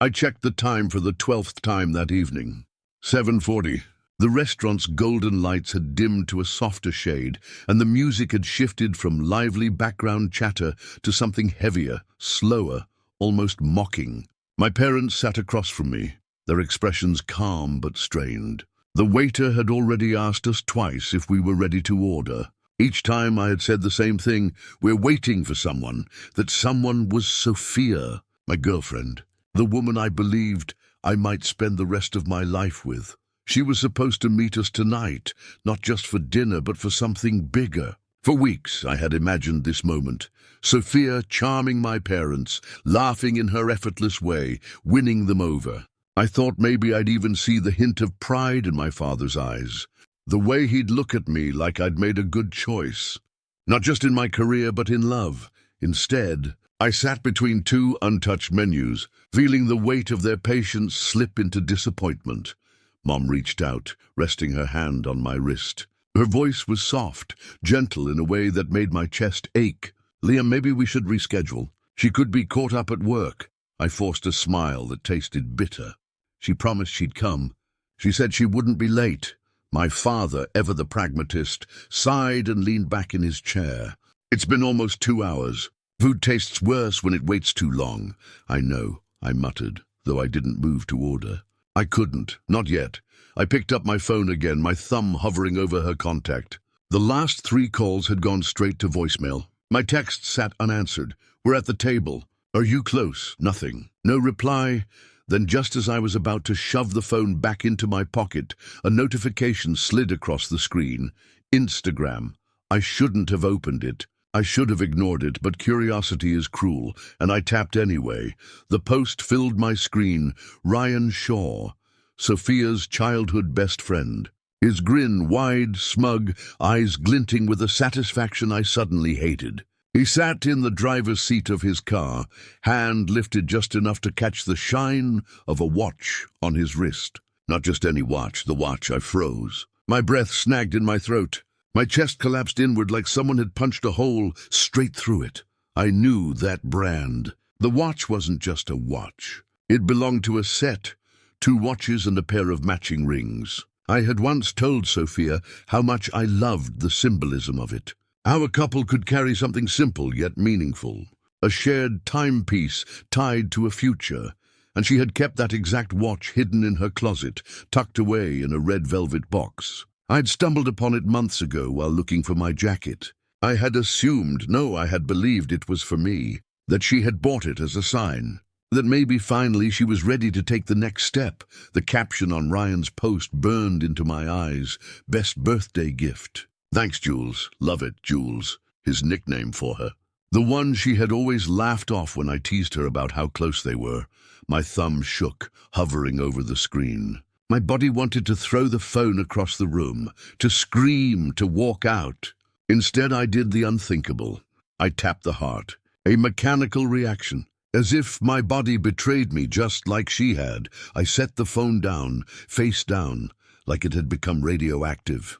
I checked the time for the 12th time that evening. 7:40. The restaurant's golden lights had dimmed to a softer shade, and the music had shifted from lively background chatter to something heavier, slower, almost mocking. My parents sat across from me, their expressions calm but strained. The waiter had already asked us twice if we were ready to order. Each time I had said the same thing: we're waiting for someone. That someone was Sophia, my girlfriend, the woman I believed I might spend the rest of my life with. She was supposed to meet us tonight, not just for dinner, but for something bigger. For weeks I had imagined this moment. Sophia charming my parents, laughing in her effortless way, winning them over. I thought maybe I'd even see the hint of pride in my father's eyes. The way he'd look at me like I'd made a good choice. Not just in my career, but in love. Instead, I sat between two untouched menus, feeling the weight of their patience slip into disappointment. Mom reached out, resting her hand on my wrist. Her voice was soft, gentle in a way that made my chest ache. "Liam, maybe we should reschedule. She could be caught up at work." I forced a smile that tasted bitter. She promised she'd come. She said she wouldn't be late. My father, ever the pragmatist, sighed and leaned back in his chair. "It's been almost 2 hours. Food tastes worse when it waits too long." "I know," I muttered, though I didn't move to order. I couldn't, not yet. I picked up my phone again, my thumb hovering over her contact. The last 3 calls had gone straight to voicemail. My text sat unanswered. "We're at the table. Are you close?" Nothing. No reply. Then, just as I was about to shove the phone back into my pocket, a notification slid across the screen. Instagram. I shouldn't have opened it. I should have ignored it, but curiosity is cruel, and I tapped anyway. The post filled my screen. Ryan Shaw, Sophia's childhood best friend. His grin wide, smug, eyes glinting with a satisfaction I suddenly hated. He sat in the driver's seat of his car, hand lifted just enough to catch the shine of a watch on his wrist. Not just any watch, the watch. I froze. My breath snagged in my throat. My chest collapsed inward like someone had punched a hole straight through it. I knew that brand. The watch wasn't just a watch. It belonged to a set, 2 watches and a pair of matching rings. I had once told Sophia how much I loved the symbolism of it. Our couple could carry something simple yet meaningful, a shared timepiece tied to a future, and she had kept that exact watch hidden in her closet, tucked away in a red velvet box. I'd stumbled upon it months ago while looking for my jacket. I had assumed, no, I had believed it was for me, that she had bought it as a sign, that maybe finally she was ready to take the next step. The caption on Ryan's post burned into my eyes: "Best birthday gift." "Thanks, Jules. Love it, Jules," his nickname for her. The one she had always laughed off when I teased her about how close they were. My thumb shook, hovering over the screen. My body wanted to throw the phone across the room, to scream, to walk out. Instead, I did the unthinkable. I tapped the heart. A mechanical reaction. As if my body betrayed me just like she had, I set the phone down, face down, like it had become radioactive.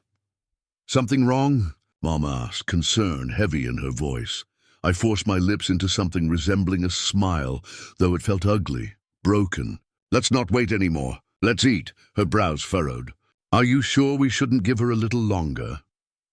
"Something wrong?" Mom asked, concern heavy in her voice. I forced my lips into something resembling a smile, though it felt ugly, broken. "Let's not wait anymore. Let's eat." Her brows furrowed. "Are you sure we shouldn't give her a little longer?"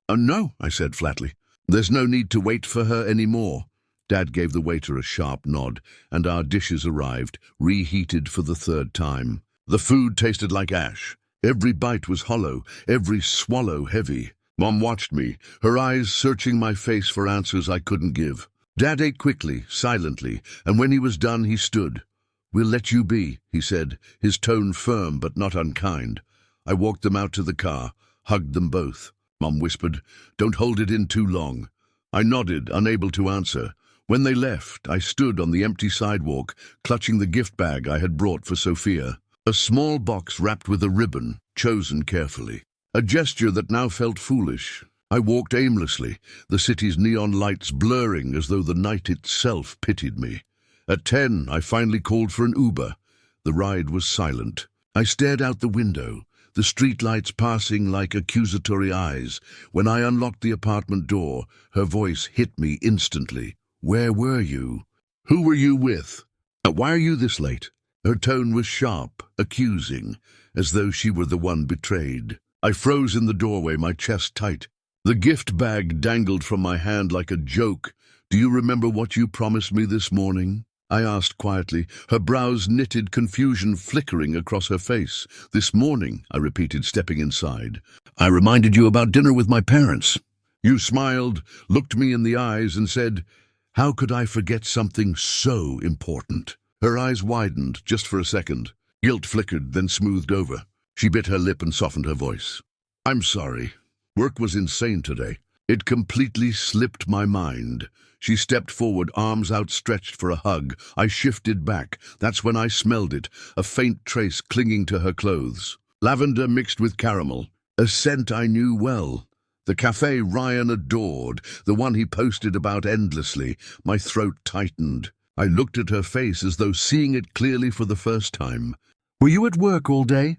No," I said flatly. "There's no need to wait for her anymore." Dad gave the waiter a sharp nod, and our dishes arrived, reheated for the 3rd time. The food tasted like ash. Every bite was hollow, every swallow heavy. Mom watched me, her eyes searching my face for answers I couldn't give. Dad ate quickly, silently, and when he was done, he stood. "We'll let you be," he said, his tone firm but not unkind. I walked them out to the car, hugged them both. Mom whispered, "Don't hold it in too long." I nodded, unable to answer. When they left, I stood on the empty sidewalk, clutching the gift bag I had brought for Sophia. A small box wrapped with a ribbon, chosen carefully. A gesture that now felt foolish. I walked aimlessly, the city's neon lights blurring as though the night itself pitied me. At 10, I finally called for an Uber. The ride was silent. I stared out the window, the streetlights passing like accusatory eyes. When I unlocked the apartment door, her voice hit me instantly. "Where were you? Who were you with? Why are you this late?" Her tone was sharp, accusing, as though she were the one betrayed. I froze in the doorway, my chest tight. The gift bag dangled from my hand like a joke. "Do you remember what you promised me this morning?" I asked quietly, her brows knitted, confusion flickering across her face. "This morning," I repeated, stepping inside. "I reminded you about dinner with my parents." You smiled, looked me in the eyes, and said, "How could I forget something so important?" Her eyes widened, just for a second. Guilt flickered, then smoothed over. She bit her lip and softened her voice. "I'm sorry. Work was insane today. It completely slipped my mind." She stepped forward, arms outstretched for a hug. I shifted back. That's when I smelled it, a faint trace clinging to her clothes. Lavender mixed with caramel, a scent I knew well. The cafe Ryan adored, the one he posted about endlessly. My throat tightened. I looked at her face as though seeing it clearly for the first time. "Were you at work all day?"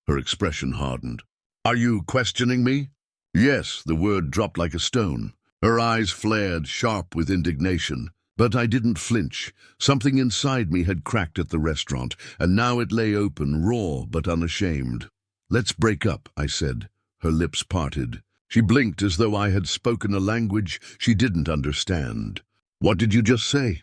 Her expression hardened. "Are you questioning me?" Yes, the word dropped like a stone. Her eyes flared, sharp with indignation. But I didn't flinch. Something inside me had cracked at the restaurant, and now it lay open, raw but unashamed. "Let's break up," I said. Her lips parted. She blinked as though I had spoken a language she didn't understand. "What did you just say?"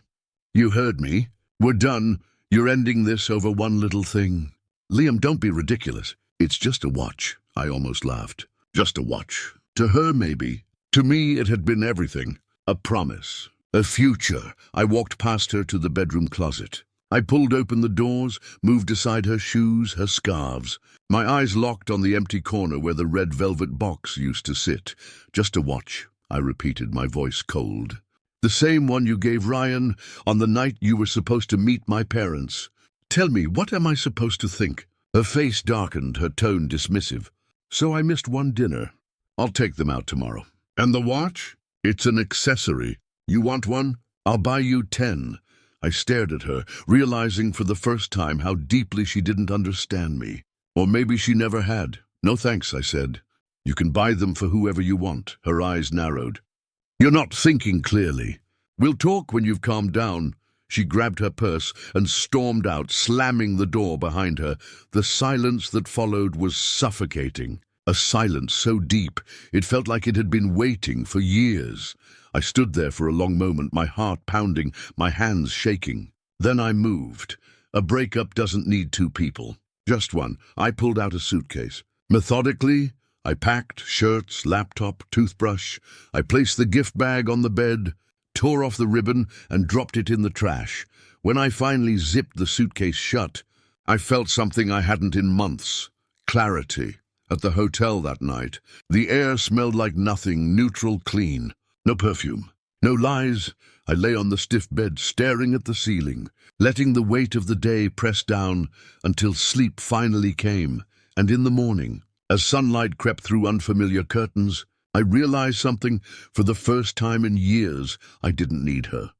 "You heard me. We're done. You're ending this over one little thing." "Liam, don't be ridiculous. It's just a watch." I almost laughed. Just a watch. To her, maybe. To me, it had been everything. A promise. A future. I walked past her to the bedroom closet. I pulled open the doors, moved aside her shoes, her scarves. My eyes locked on the empty corner where the red velvet box used to sit. "Just a watch," I repeated, my voice cold. "The same one you gave Ryan on the night you were supposed to meet my parents. Tell me, what am I supposed to think?" Her face darkened, her tone dismissive. "So I missed one dinner. I'll take them out tomorrow." "And the watch?" "It's an accessory. You want one? I'll buy you 10. I stared at her, realizing for the first time how deeply she didn't understand me. Or maybe she never had. "No thanks," I said. "You can buy them for whoever you want." Her eyes narrowed. "You're not thinking clearly. We'll talk when you've calmed down." She grabbed her purse and stormed out, slamming the door behind her. The silence that followed was suffocating. A silence so deep, it felt like it had been waiting for years. I stood there for a long moment, my heart pounding, my hands shaking. Then I moved. A breakup doesn't need two people. Just one. I pulled out a suitcase. Methodically, I packed shirts, laptop, toothbrush. I placed the gift bag on the bed, tore off the ribbon, and dropped it in the trash. When I finally zipped the suitcase shut, I felt something I hadn't in months. Clarity. At the hotel that night, the air smelled like nothing, neutral, clean. No perfume, no lies. I lay on the stiff bed, staring at the ceiling, letting the weight of the day press down until sleep finally came. And in the morning, as sunlight crept through unfamiliar curtains, I realized something. For the first time in years, I didn't need her.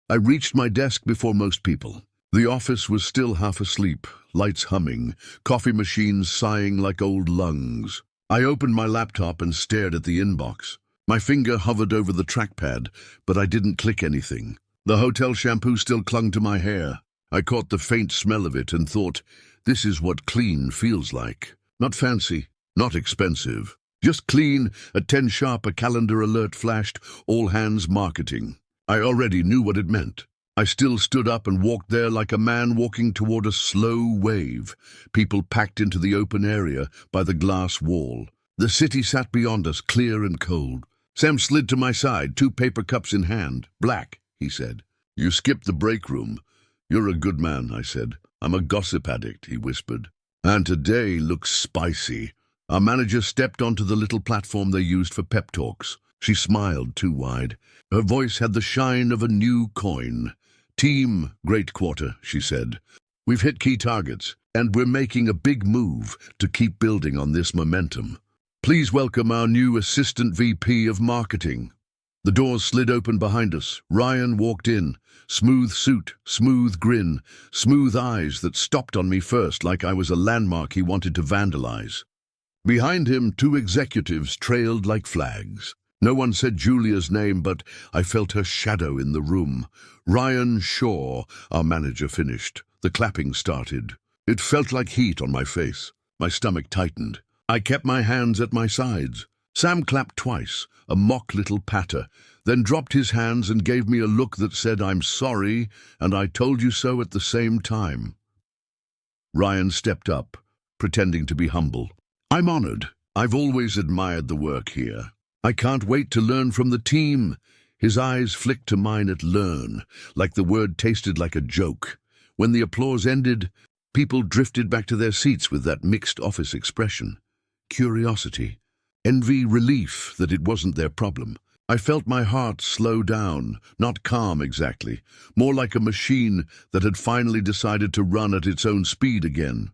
I reached my desk before most people. The office was still half asleep, lights humming, coffee machines sighing like old lungs. I opened my laptop and stared at the inbox. My finger hovered over the trackpad, but I didn't click anything. The hotel shampoo still clung to my hair. I caught the faint smell of it and thought, this is what clean feels like. Not fancy, not expensive. Just clean. At 10 sharp, a calendar alert flashed, all hands marketing. I already knew what it meant. I still stood up and walked there like a man walking toward a slow wave. People packed into the open area by the glass wall. The city sat beyond us, clear and cold. Sam slid to my side, 2 paper cups in hand. "Black," he said. "You skipped the break room." "You're a good man," I said. "I'm a gossip addict," he whispered. "And today looks spicy." Our manager stepped onto the little platform they used for pep talks. She smiled too wide. Her voice had the shine of a new coin. "Team, great quarter," she said. "We've hit key targets, and we're making a big move to keep building on this momentum. Please welcome our new Assistant VP of Marketing." The doors slid open behind us. Ryan walked in. Smooth suit, smooth grin, smooth eyes that stopped on me first like I was a landmark he wanted to vandalize. Behind him, 2 executives trailed like flags. No one said Julia's name, but I felt her shadow in the room. "Ryan Shaw," our manager finished. The clapping started. It felt like heat on my face. My stomach tightened. I kept my hands at my sides. Sam clapped twice, a mock little patter, then dropped his hands and gave me a look that said, "I'm sorry, and I told you so" at the same time. Ryan stepped up, pretending to be humble. "I'm honored. I've always admired the work here. I can't wait to learn from the team." His eyes flicked to mine at learn, like the word tasted like a joke. When the applause ended, people drifted back to their seats with that mixed office expression. Curiosity, envy, relief that it wasn't their problem. I felt my heart slow down, not calm exactly, more like a machine that had finally decided to run at its own speed again.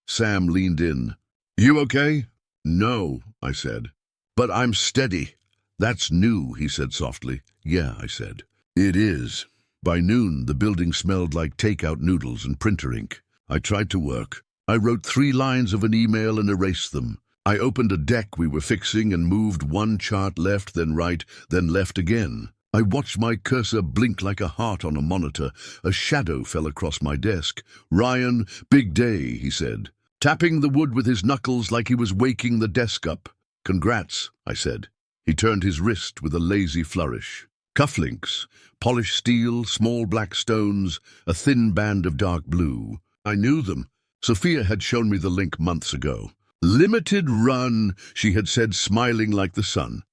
Sam leaned in. "You okay?" "No," I said. "But I'm steady." "That's new," he said softly. "Yeah," I said. "It is." By noon, the building smelled like takeout noodles and printer ink. I tried to work. I wrote 3 lines of an email and erased them. I opened a deck we were fixing and moved one chart left, then right, then left again. I watched my cursor blink like a heart on a monitor. A shadow fell across my desk. "Ryan, big day," he said, tapping the wood with his knuckles like he was waking the desk up. "Congrats," I said. He turned his wrist with a lazy flourish. Cufflinks, polished steel, small black stones, a thin band of dark blue. I knew them. Sophia had shown me the link months ago. "Limited run," she had said, smiling like the sun.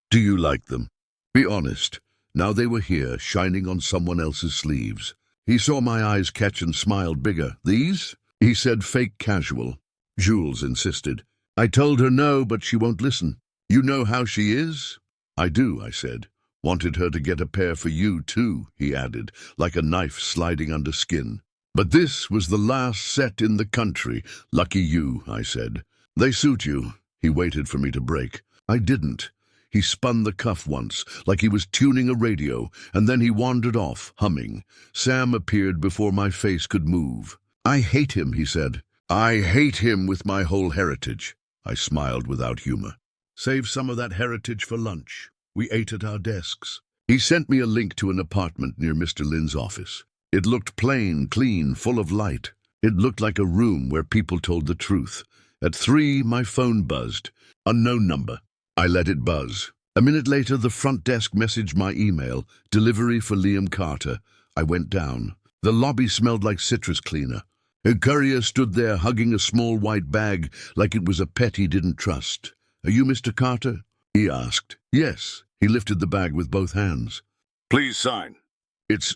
"Do you like them?" "Be honest." Now they were here, shining on someone else's sleeves. He saw my eyes catch and smiled bigger. "These?" He said, fake casual. Jules insisted. "I told her no, but she won't listen." "You know how she is?" "I do," I said. "Wanted her to get a pair for you, too," he added, like a knife sliding under skin. "But this was the last set in the country." "Lucky you," I said. "They suit you." He waited for me to break. I didn't. He spun the cuff once, like he was tuning a radio, and then he wandered off, humming. Sam appeared before my face could move. "I hate him," he said. "I hate him with my whole heritage." I smiled without humor. "Save some of that heritage for lunch." We ate at our desks. He sent me a link to an apartment near Mr. Lynn's office. It looked plain, clean, full of light. It looked like a room where people told the truth. At 3, my phone buzzed. Unknown number. I let it buzz. A minute later, the front desk messaged my email, "Delivery for Liam Carter." I went down. The lobby smelled like citrus cleaner. A courier stood there hugging a small white bag like it was a pet he didn't trust. "Are you Mr. Carter?" he asked. "Yes." He lifted the bag with both hands. "Please sign." "It's,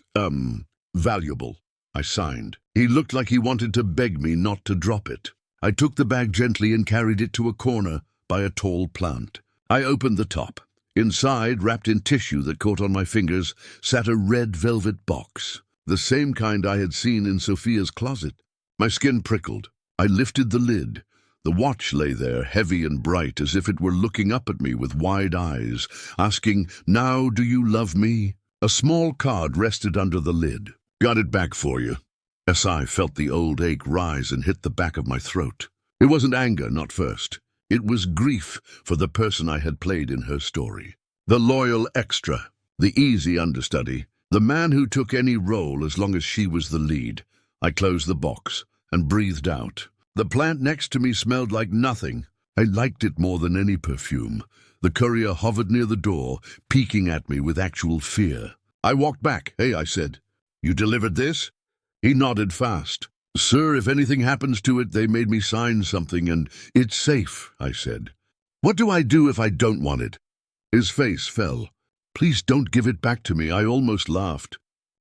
valuable." I signed. He looked like he wanted to beg me not to drop it. I took the bag gently and carried it to a corner by a tall plant. I opened the top. Inside, wrapped in tissue that caught on my fingers, sat a red velvet box, the same kind I had seen in Sophia's closet. My skin prickled. I lifted the lid. The watch lay there, heavy and bright, as if it were looking up at me with wide eyes, asking, "Now do you love me?" A small card rested under the lid. "Got it back for you." As I felt the old ache rise and hit the back of my throat. It wasn't anger, not first. It was grief for the person I had played in her story. The loyal extra, the easy understudy, the man who took any role as long as she was the lead. I closed the box and breathed out. The plant next to me smelled like nothing. I liked it more than any perfume. The courier hovered near the door, peeking at me with actual fear. I walked back. "Hey," I said. "You delivered this?" He nodded fast. "Sir, if anything happens to it, they made me sign something, and it's safe," I said. "What do I do if I don't want it?" His face fell. "Please don't give it back to me." I almost laughed.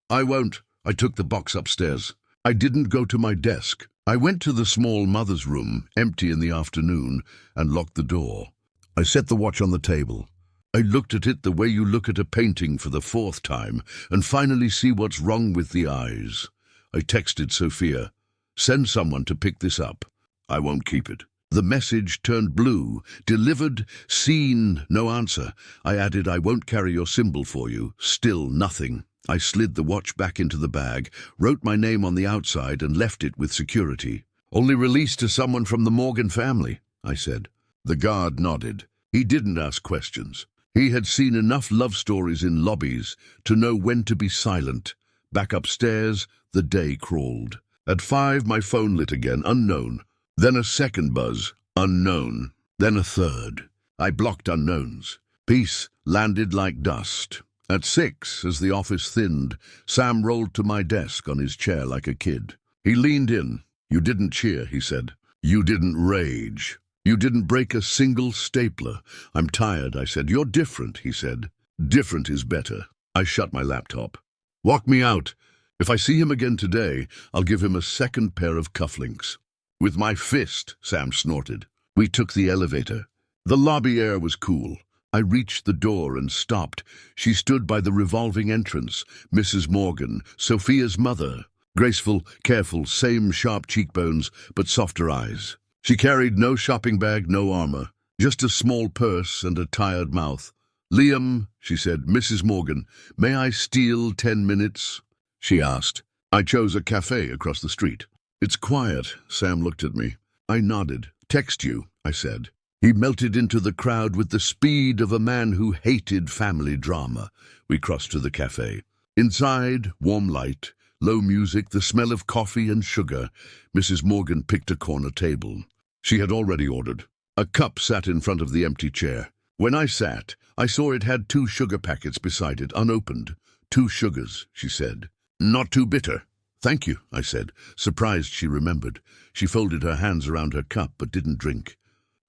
"I won't." I took the box upstairs. I didn't go to my desk. I went to the small mother's room, empty in the afternoon, and locked the door. I set the watch on the table. I looked at it the way you look at a painting for the 4th time, and finally see what's wrong with the eyes. I texted Sophia, "Send someone to pick this up." "I won't keep it." The message turned blue. Delivered, seen, no answer. I added, "I won't carry your symbol for you." Still nothing. I slid the watch back into the bag, wrote my name on the outside, and left it with security. "Only released to someone from the Morgan family," I said. The guard nodded. He didn't ask questions. He had seen enough love stories in lobbies to know when to be silent. Back upstairs, the day crawled. At 5, my phone lit again, unknown. Then a second buzz, unknown. Then a third. I blocked unknowns. Peace landed like dust. At 6, as the office thinned, Sam rolled to my desk on his chair like a kid. He leaned in. "You didn't cheer," he said. "You didn't rage. You didn't break a single stapler." "I'm tired," I said. "You're different," he said. "Different is better." I shut my laptop. "Walk me out. If I see him again today, I'll give him a second pair of cufflinks." "With my fist," Sam snorted. We took the elevator. The lobby air was cool. I reached the door and stopped. She stood by the revolving entrance, Mrs. Morgan, Sophia's mother. Graceful, careful, same sharp cheekbones, but softer eyes. She carried no shopping bag, no armor, just a small purse and a tired mouth. "Liam," she said, "Mrs. Morgan, may I steal 10 minutes?" she asked. I chose a cafe across the street. "It's quiet," Sam looked at me. I nodded. "Text you," I said. He melted into the crowd with the speed of a man who hated family drama. We crossed to the cafe. Inside, warm light, low music, the smell of coffee and sugar. Mrs. Morgan picked a corner table. She had already ordered. A cup sat in front of the empty chair. When I sat, I saw it had 2 sugar packets beside it, unopened. 2 sugars, she said. "Not too bitter." "Thank you," I said, surprised she remembered. She folded her hands around her cup but didn't drink.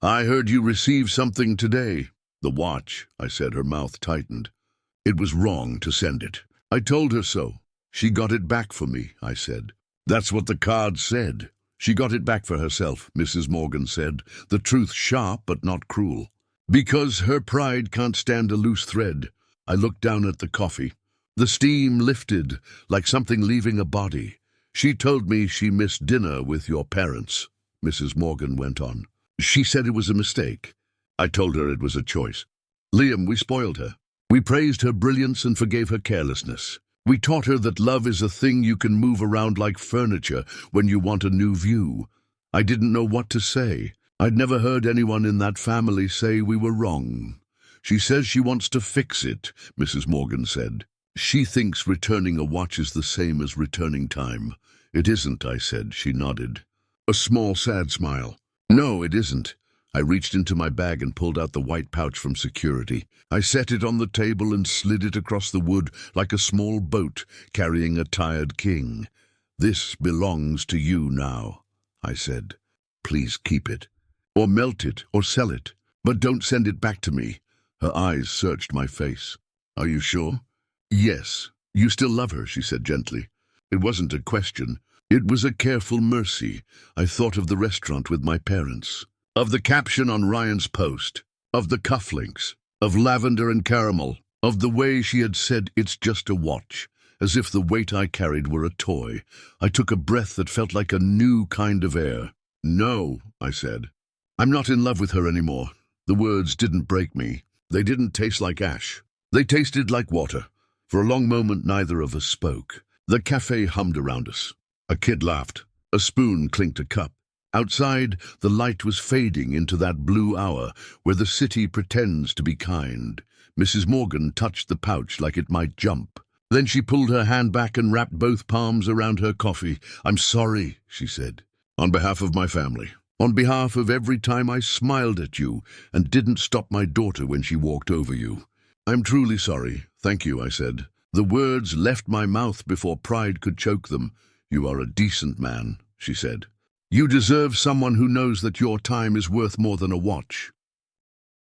"I heard you received something today." "The watch," I said, her mouth tightened. "It was wrong to send it. I told her so." "She got it back for me," I said. "That's what the card said." "She got it back for herself," Mrs. Morgan said, the truth sharp but not cruel. "Because her pride can't stand a loose thread." I looked down at the coffee. The steam lifted, like something leaving a body. "She told me she missed dinner with your parents," Mrs. Morgan went on. "She said it was a mistake." I told her it was a choice. "Liam, we spoiled her. We praised her brilliance and forgave her carelessness. We taught her that love is a thing you can move around like furniture when you want a new view." I didn't know what to say. I'd never heard anyone in that family say we were wrong. "She says she wants to fix it," Mrs. Morgan said. "She thinks returning a watch is the same as returning time." "It isn't," I said. She nodded. A small, sad smile. "No, it isn't." I reached into my bag and pulled out the white pouch from security. I set it on the table and slid it across the wood like a small boat carrying a tired king. "This belongs to you now," I said. "Please keep it. Or melt it, or sell it. But don't send it back to me." Her eyes searched my face. "Are you sure?" "Yes. You still love her," she said gently. It wasn't a question. It was a careful mercy. I thought of the restaurant with my parents. Of the caption on Ryan's post. Of the cufflinks. Of lavender and caramel. Of the way she had said, "It's just a watch," as if the weight I carried were a toy. I took a breath that felt like a new kind of air. "No," I said. "I'm not in love with her anymore." The words didn't break me. They didn't taste like ash. They tasted like water. For a long moment, neither of us spoke. The cafe hummed around us. A kid laughed. A spoon clinked a cup. Outside, the light was fading into that blue hour where the city pretends to be kind. Mrs. Morgan touched the pouch like it might jump. Then she pulled her hand back and wrapped both palms around her coffee. "I'm sorry," she said. "On behalf of my family. On behalf of every time I smiled at you and didn't stop my daughter when she walked over you. I'm truly sorry. Thank you," I said. The words left my mouth before pride could choke them. "You are a decent man," she said. "You deserve someone who knows that your time is worth more than a watch."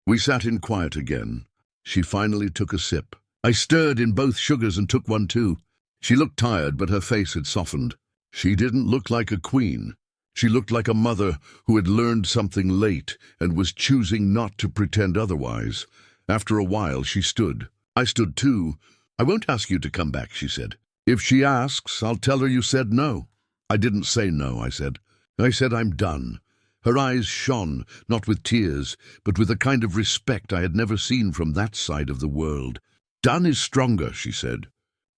We sat in quiet again. She finally took a sip. I stirred in both sugars and took one too. She looked tired, but her face had softened. She didn't look like a queen. She looked like a mother who had learned something late and was choosing not to pretend otherwise. After a while, she stood. I stood too. "I won't ask you to come back," she said. "If she asks, I'll tell her you said no." "I didn't say no," I said. "I said I'm done." Her eyes shone, not with tears, but with a kind of respect I had never seen from that side of the world. "Done is stronger," she said.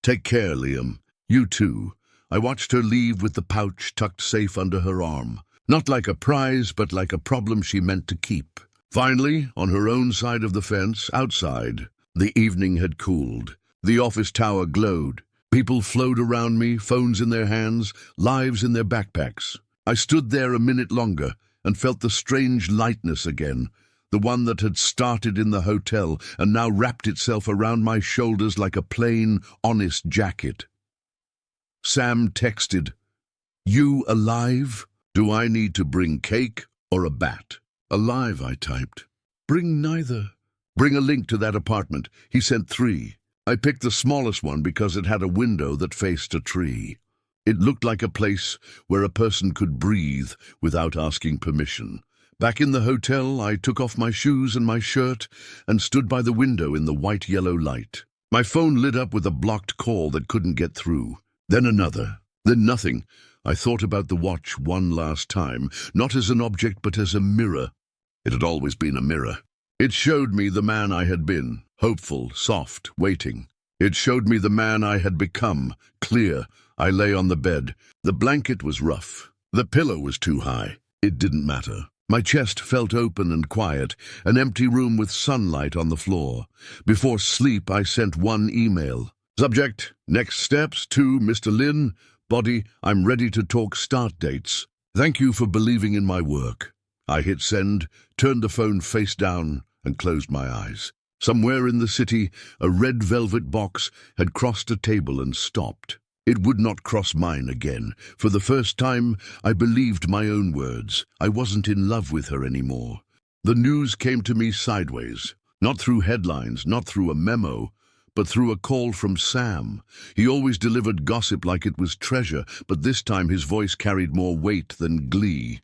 "Take care, Liam. You too." I watched her leave with the pouch tucked safe under her arm. Not like a prize, but like a problem she meant to keep. Finally, on her own side of the fence, outside, the evening had cooled. The office tower glowed. People flowed around me, phones in their hands, lives in their backpacks. I stood there a minute longer and felt the strange lightness again, the one that had started in the hotel and now wrapped itself around my shoulders like a plain, honest jacket. Sam texted, "You alive? Do I need to bring cake or a bat?" "Alive," I typed. "Bring neither." "Bring a link to that apartment." He sent 3. I picked the smallest one because it had a window that faced a tree. It looked like a place where a person could breathe without asking permission. Back in the hotel, I took off my shoes and my shirt and stood by the window in the white-yellow light. My phone lit up with a blocked call that couldn't get through. Then another. Then nothing. I thought about the watch one last time, not as an object but as a mirror. It had always been a mirror. It showed me the man I had been, hopeful, soft, waiting. It showed me the man I had become, clear. I lay on the bed. The blanket was rough. The pillow was too high. It didn't matter. My chest felt open and quiet, an empty room with sunlight on the floor. Before sleep, I sent one email. Subject, next steps to Mr. Lin. Body, I'm ready to talk start dates. Thank you for believing in my work. I hit send, turned the phone face down, and closed my eyes. Somewhere in the city, a red velvet box had crossed a table and stopped. It would not cross mine again. For the first time, I believed my own words. I wasn't in love with her anymore. The news came to me sideways, not through headlines, not through a memo, but through a call from Sam. He always delivered gossip like it was treasure, but this time his voice carried more weight than glee.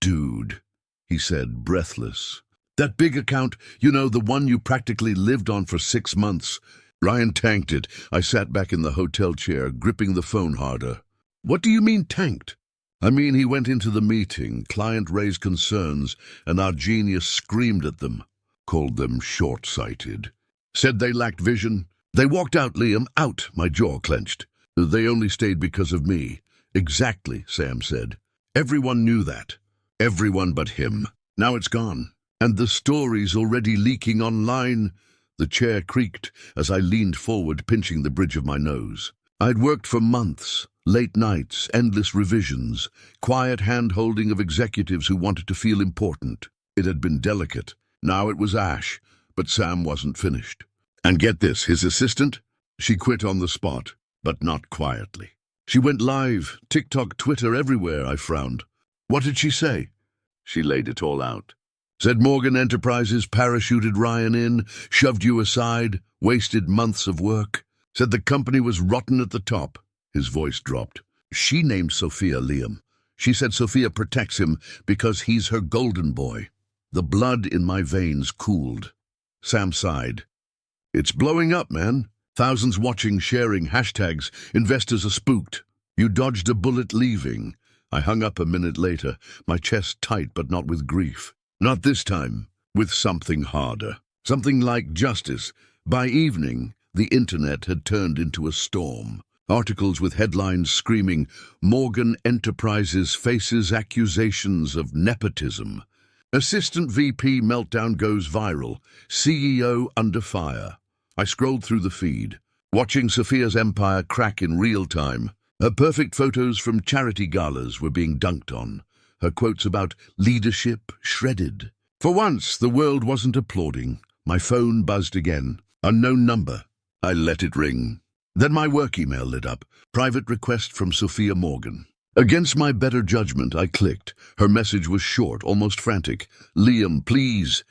"Dude," he said, breathless. "That big account, you know, the one you practically lived on for 6 months. Ryan tanked it." I sat back in the hotel chair, gripping the phone harder. "What do you mean tanked?" "I mean he went into the meeting, client raised concerns, and our genius screamed at them. Called them short-sighted. Said they lacked vision. They walked out, Liam, out." My jaw clenched. "They only stayed because of me." "Exactly," Sam said. "Everyone knew that. Everyone but him. Now it's gone. And the story's already leaking online." The chair creaked as I leaned forward, pinching the bridge of my nose. I'd worked for months, late nights, endless revisions, quiet hand-holding of executives who wanted to feel important. It had been delicate. Now it was ash, but Sam wasn't finished. And get this, his assistant? She quit on the spot, but not quietly. She went live, TikTok, Twitter, everywhere. I frowned. "What did she say?" She laid it all out. Said Morgan Enterprises parachuted Ryan in, shoved you aside, wasted months of work. Said the company was rotten at the top. His voice dropped. She named Sophia, Liam. She said Sophia protects him because he's her golden boy. The blood in my veins cooled. Sam sighed. "It's blowing up, man. Thousands watching, sharing, hashtags. Investors are spooked. You dodged a bullet leaving." I hung up a minute later, my chest tight but not with grief. Not this time, with something harder. Something like justice. By evening, the internet had turned into a storm. Articles with headlines screaming, "Morgan Enterprises faces accusations of nepotism." "Assistant VP meltdown goes viral. CEO under fire." I scrolled through the feed, watching Sophia's empire crack in real time. Her perfect photos from charity galas were being dunked on. Her quotes about leadership shredded. For once, the world wasn't applauding. My phone buzzed again. Unknown number. I let it ring. Then my work email lit up. Private request from Sophia Morgan. Against my better judgment, I clicked. Her message was short, almost frantic. "Liam, please.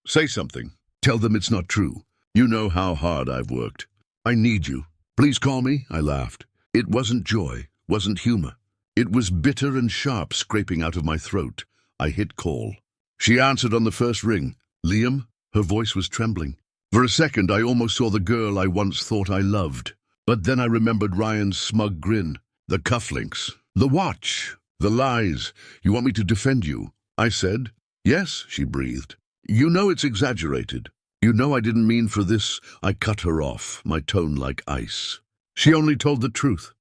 Say something. Tell them it's not true. You know how hard I've worked. I need you. Please call me." I laughed. It wasn't joy, wasn't humor. It was bitter and sharp scraping out of my throat. I hit call. She answered on the first ring. "Liam?" Her voice was trembling. For a second, I almost saw the girl I once thought I loved. But then I remembered Ryan's smug grin. The cufflinks. The watch. The lies. "You want me to defend you?" I said. "Yes," she breathed. "You know it's exaggerated. You know I didn't mean for this." I cut her off, my tone like ice. She only told the truth.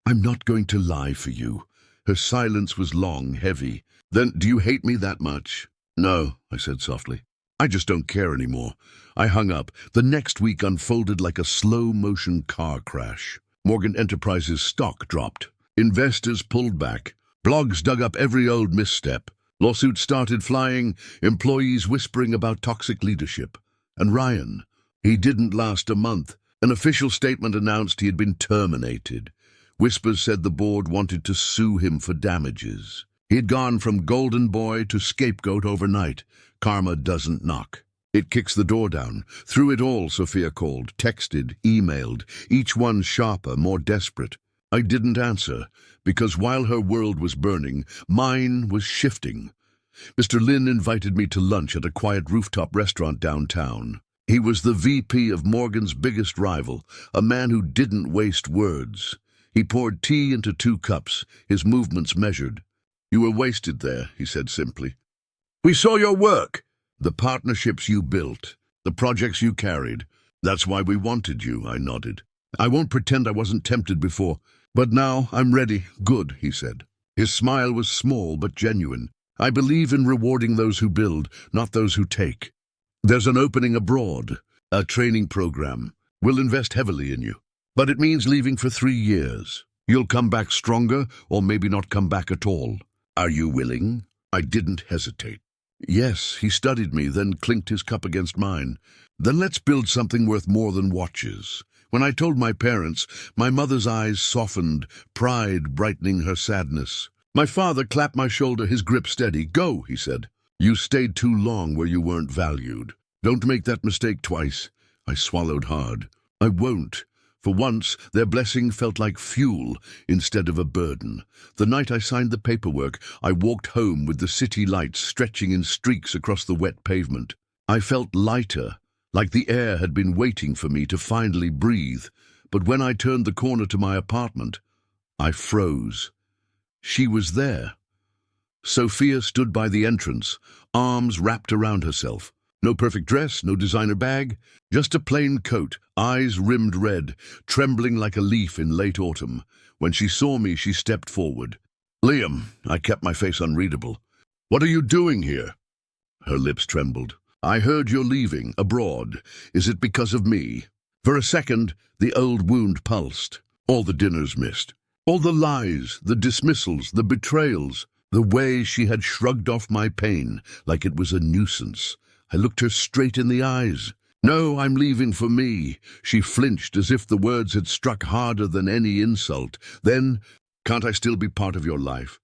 "I'm not going to lie for you." Her silence was long, heavy. "Then do you hate me that much?" "No," I said softly. "I just don't care anymore." I hung up. The next week unfolded like a slow-motion car crash. Morgan Enterprises' stock dropped. Investors pulled back. Blogs dug up every old misstep. Lawsuits started flying, employees whispering about toxic leadership. And Ryan, he didn't last a month. An official statement announced he had been terminated. Whispers said the board wanted to sue him for damages. He had gone from golden boy to scapegoat overnight. Karma doesn't knock. It kicks the door down. Through it all, Sophia called, texted, emailed, each one sharper, more desperate. I didn't answer, because while her world was burning, mine was shifting. Mr. Lin invited me to lunch at a quiet rooftop restaurant downtown. He was the VP of Morgan's biggest rival, a man who didn't waste words. He poured tea into 2 cups, his movements measured. "You were wasted there," he said simply. "We saw your work. The partnerships you built, the projects you carried. That's why we wanted you," I nodded. "I won't pretend I wasn't tempted before, but now I'm ready." "Good," he said. His smile was small but genuine. "I believe in rewarding those who build, not those who take. There's an opening abroad, a training program. We'll invest heavily in you. But it means leaving for 3 years. You'll come back stronger, or maybe not come back at all. Are you willing?" I didn't hesitate. "Yes," he studied me, then clinked his cup against mine. "Then let's build something worth more than watches." When I told my parents, my mother's eyes softened, pride brightening her sadness. My father clapped my shoulder, his grip steady. "Go," he said. "You stayed too long where you weren't valued. Don't make that mistake twice." I swallowed hard. "I won't." For once, their blessing felt like fuel instead of a burden. The night I signed the paperwork, I walked home with the city lights stretching in streaks across the wet pavement. I felt lighter, like the air had been waiting for me to finally breathe. But when I turned the corner to my apartment, I froze. She was there. Sophia stood by the entrance, arms wrapped around herself. No perfect dress, no designer bag, just a plain coat, eyes rimmed red, trembling like a leaf in late autumn. When she saw me, she stepped forward. "Liam," I kept my face unreadable. "What are you doing here?" Her lips trembled. "I heard you're leaving, abroad. Is it because of me?" For a second, the old wound pulsed. All the dinners missed. All the lies, the dismissals, the betrayals. The way she had shrugged off my pain like it was a nuisance. I looked her straight in the eyes. "No, I'm leaving for me." She flinched as if the words had struck harder than any insult. Then, "Can't I still be part of your life?"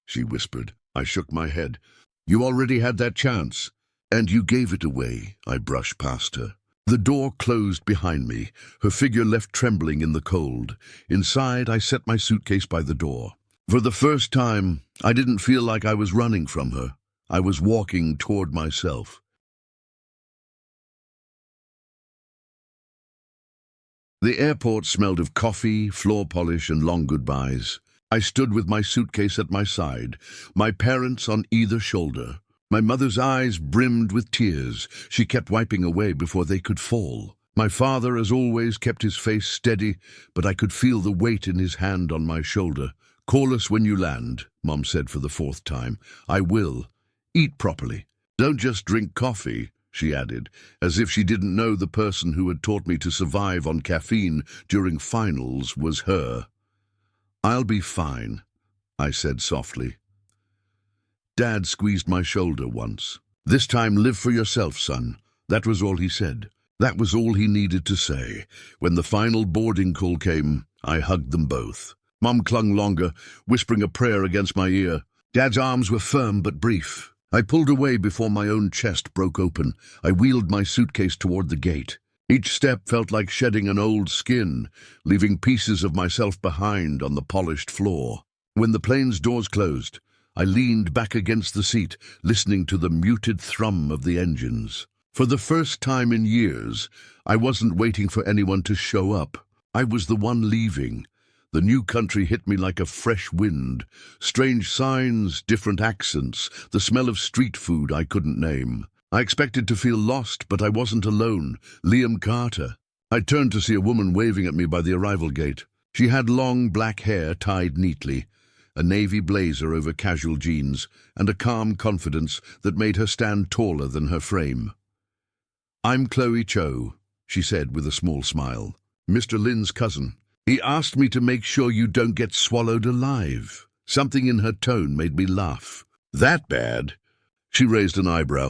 she whispered. I shook my head. "You already had that chance. And you gave it away." I brushed past her. The door closed behind me, her figure left trembling in the cold. Inside, I set my suitcase by the door. For the first time, I didn't feel like I was running from her. I was walking toward myself. The airport smelled of coffee, floor polish, and long goodbyes. I stood with my suitcase at my side, my parents on either shoulder. My mother's eyes brimmed with tears. She kept wiping away before they could fall. My father, as always, kept his face steady, but I could feel the weight in his hand on my shoulder. "Call us when you land," Mom said for the 4th time. "I will. Eat properly. Don't just drink coffee," she added, as if she didn't know the person who had taught me to survive on caffeine during finals was her. "I'll be fine," I said softly. Dad squeezed my shoulder once. "This time live for yourself, son." That was all he said. That was all he needed to say. When the final boarding call came, I hugged them both. Mom clung longer, whispering a prayer against my ear. Dad's arms were firm but brief. I pulled away before my own chest broke open. I wheeled my suitcase toward the gate. Each step felt like shedding an old skin, leaving pieces of myself behind on the polished floor. When the plane's doors closed, I leaned back against the seat, listening to the muted thrum of the engines. For the first time in years, I wasn't waiting for anyone to show up. I was the one leaving. The new country hit me like a fresh wind. Strange signs, different accents, the smell of street food I couldn't name. I expected to feel lost, but I wasn't alone. Liam Carter. I turned to see a woman waving at me by the arrival gate. She had long black hair tied neatly, a navy blazer over casual jeans, and a calm confidence that made her stand taller than her frame. "I'm Chloe Cho," she said with a small smile. "Mr. Lin's cousin." He asked me to make sure you don't get swallowed alive. Something in her tone made me laugh. That bad? She raised an eyebrow.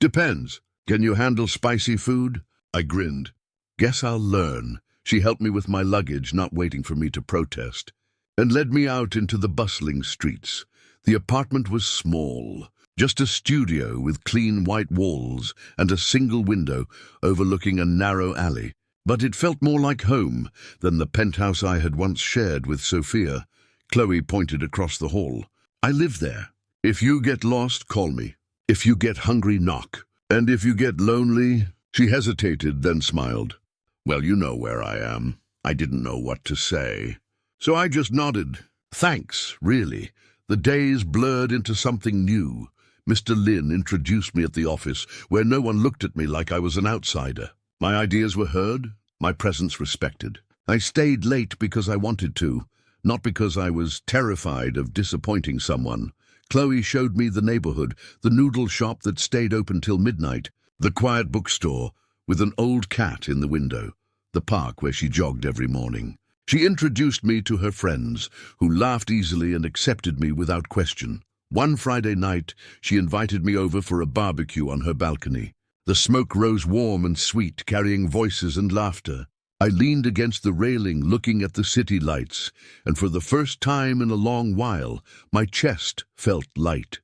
Depends. Can you handle spicy food? I grinned. Guess I'll learn. She helped me with my luggage, not waiting for me to protest, and led me out into the bustling streets. The apartment was small, just a studio with clean white walls and a single window overlooking a narrow alley. But it felt more like home than the penthouse I had once shared with Sophia. Chloe pointed across the hall. I live there. If you get lost, call me. If you get hungry, knock. And if you get lonely... She hesitated, then smiled. Well, you know where I am. I didn't know what to say. So I just nodded. Thanks, really. The days blurred into something new. Mr. Lin introduced me at the office, where no one looked at me like I was an outsider. My ideas were heard, my presence respected. I stayed late because I wanted to, not because I was terrified of disappointing someone. Chloe showed me the neighborhood, the noodle shop that stayed open till midnight, the quiet bookstore with an old cat in the window, the park where she jogged every morning. She introduced me to her friends, who laughed easily and accepted me without question. One Friday night, she invited me over for a barbecue on her balcony. The smoke rose warm and sweet, carrying voices and laughter. I leaned against the railing, looking at the city lights, and for the first time in a long while, my chest felt light.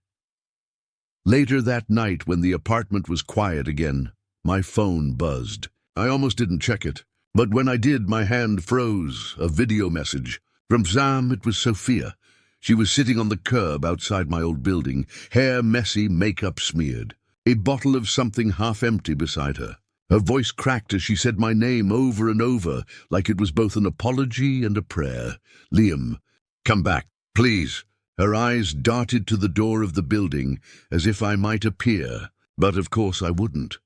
Later that night, when the apartment was quiet again, my phone buzzed. I almost didn't check it, but when I did, my hand froze. A video message. From Zam, it was Sophia. She was sitting on the curb outside my old building, hair messy, makeup smeared. A bottle of something half empty beside her. Her voice cracked as she said my name over and over, like it was both an apology and a prayer. Liam, come back, please. Her eyes darted to the door of the building, as if I might appear, but of course I wouldn't.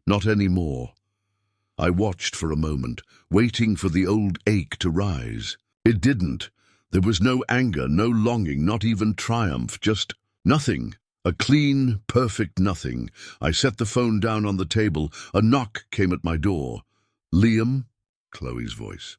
Not anymore. I watched for a moment, waiting for the old ache to rise. It didn't. There was no anger, no longing, not even triumph, just nothing. A clean, perfect nothing. I set the phone down on the table. A knock came at my door. Liam? Chloe's voice.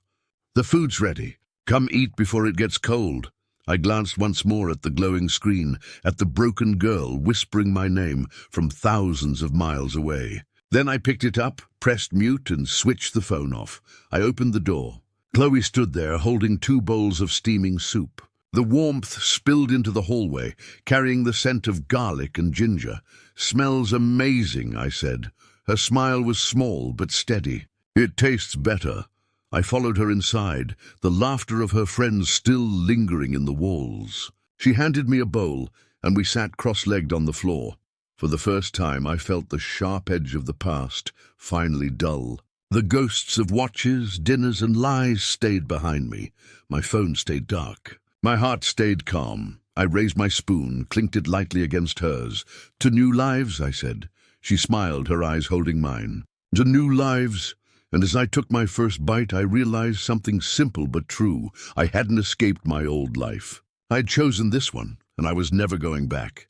The food's ready. Come eat before it gets cold. I glanced once more at the glowing screen, at the broken girl whispering my name from thousands of miles away. Then I picked it up, pressed mute, and switched the phone off. I opened the door. Chloe stood there, holding 2 bowls of steaming soup. The warmth spilled into the hallway, carrying the scent of garlic and ginger. Smells amazing, I said. Her smile was small but steady. It tastes better. I followed her inside, the laughter of her friends still lingering in the walls. She handed me a bowl, and we sat cross-legged on the floor. For the first time, I felt the sharp edge of the past finally dull. The ghosts of watches, dinners, and lies stayed behind me. My phone stayed dark. My heart stayed calm. I raised my spoon, clinked it lightly against hers. To new lives, I said. She smiled, her eyes holding mine. To new lives. And as I took my first bite, I realized something simple but true. I hadn't escaped my old life. I'd chosen this one, and I was never going back.